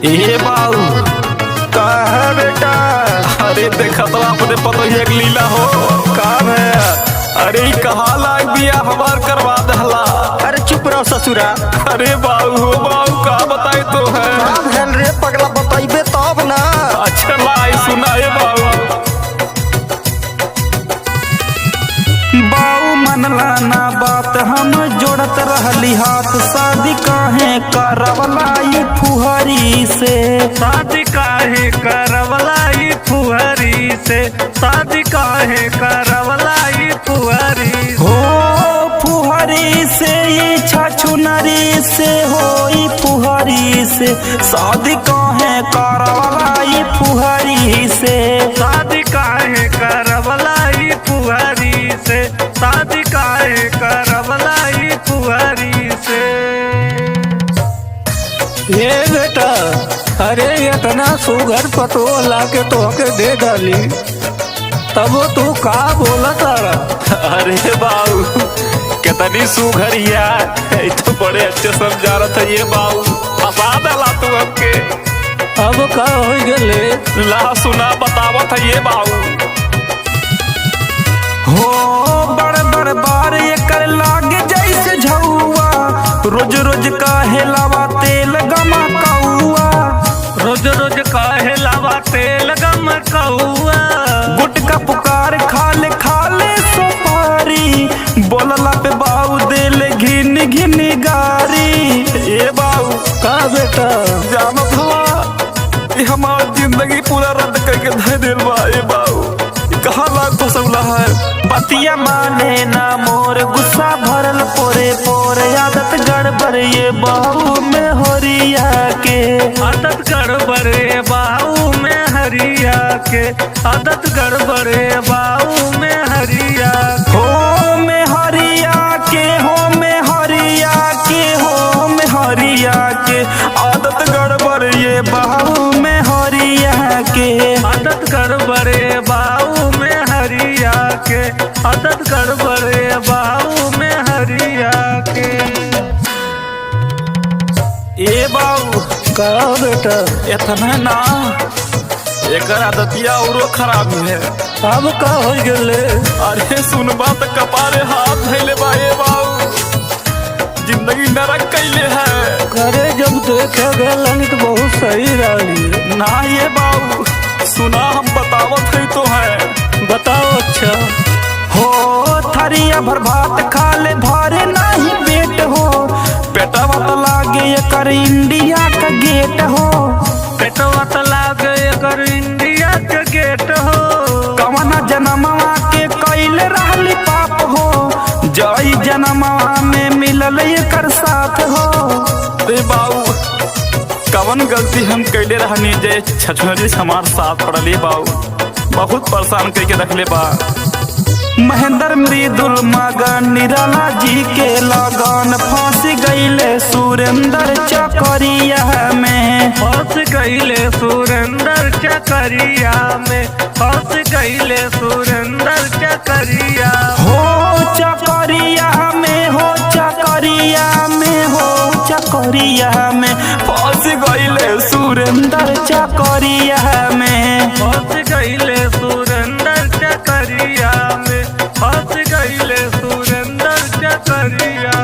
ये बाऊ का है बेटा? अरे देखा तो आपने पता ही एक लीला हो का है? अरे कहा लाग बिया हमार करवा दहला। अरे चुप रहो ससुरा। अरे बाऊ हो बाऊ का बताए तो है का रे पगला बताइबे तब ना। अच्छा लाई सुनाए बाऊ। बाऊ मनला ना बात हम जोड़त रहली हाथ शादी काहे करवलाई फुहरी से। शादी काहे करवलाई फुहरी से। शादी काहे करवलाई फुहरी हो फुहरी से ये छछुनरी से होई फुहरी से शादी काहे करवलाई फुहरी से। शादी काहे करवलाई फुहरी से। शादी काहे करवलाई फुहरी से। ये बेटा अरे इतना सुगर पतो लाके तोहके दे डाली तब तू का बोला तारा? अरे बाऊ कितनी सुघरिया तो बड़े अच्छे समझा रहा था ये बाऊ। हंसा दला तू हमके। अब का हो गले? ला सुना बतावा था ये बाऊ। हो बड़ बड़ बार ये कर लागे जैसे झौआ रोज रोज काहे लावा तेल गमा कौआ। रोज रोज काहे लावा तेल गम कौआ। गुटका पुकार खाले सुपारी बोलला पे बाऊ देले घिन घिन गारी। ये बाऊ का बेटा? जानत हवा ये हमार जिंदगी पूरा रद्द करके धर दिल बा। ये बाऊ कहाँ लाग फसौला है। बतिया माने ना मोर गुस्सा भरल पोरे पोरे आदत गड़बड़ ये बाऊ में होरिया के। आदत गड़बड़े बाऊ में हरिया के। आदत गड़बड़े बाऊ में हरिया के। हो में हरिया के हो में हरिया के हो में हरिया के आदत गड़बड़ ये बाऊ में हरिया के। आदत गड़बड़े बाऊ में हरिया के। आदत गड़बड़े बाऊ में हरिया के। ये बाऊ का बेटा? इतना ना एक आदतिया औरो खराब है। अब का हो गले? अरे सुनबा तो कपारे हाथ धैले बा। ये बाऊ जिंदगी नरक कैले है। करे जब देखे गलन तो बहुत सही रही ना ये बाऊ सुना हम बतावत है तो है। बताओ। अच्छा हो थरिया भर भात खा ले भारे नहीं पेट हो पेटवा तो लागे कर इंडिया का गेट हो। पेटवा तो लागे कर इंडिया के गेट हो। कवना जनमवा के कैले रहली पाप हो जई जनमवा में मिलल कर साथ हो। रे बाऊ कवन गलती हम कैले रहनी जे छछनरी हमार साथ पड़ली बाऊ बहुत परेशान करके रखले बा। महेंद्र मृदुल मगन निराला जी के लगन फंस गईले सुरेंद्र चकरिया में। फंस गईले सुरेंद्र चकरिया में। फंस गईले सुरेंद्र चकरिया हो चकरिया में हो चकरिया में हो चकरिया में फंस गईले सुरेंद्र चकरिया में। फंस गईले सुरेंद्र चकरिया में। फंस गईले सुरेंद्र चकरिया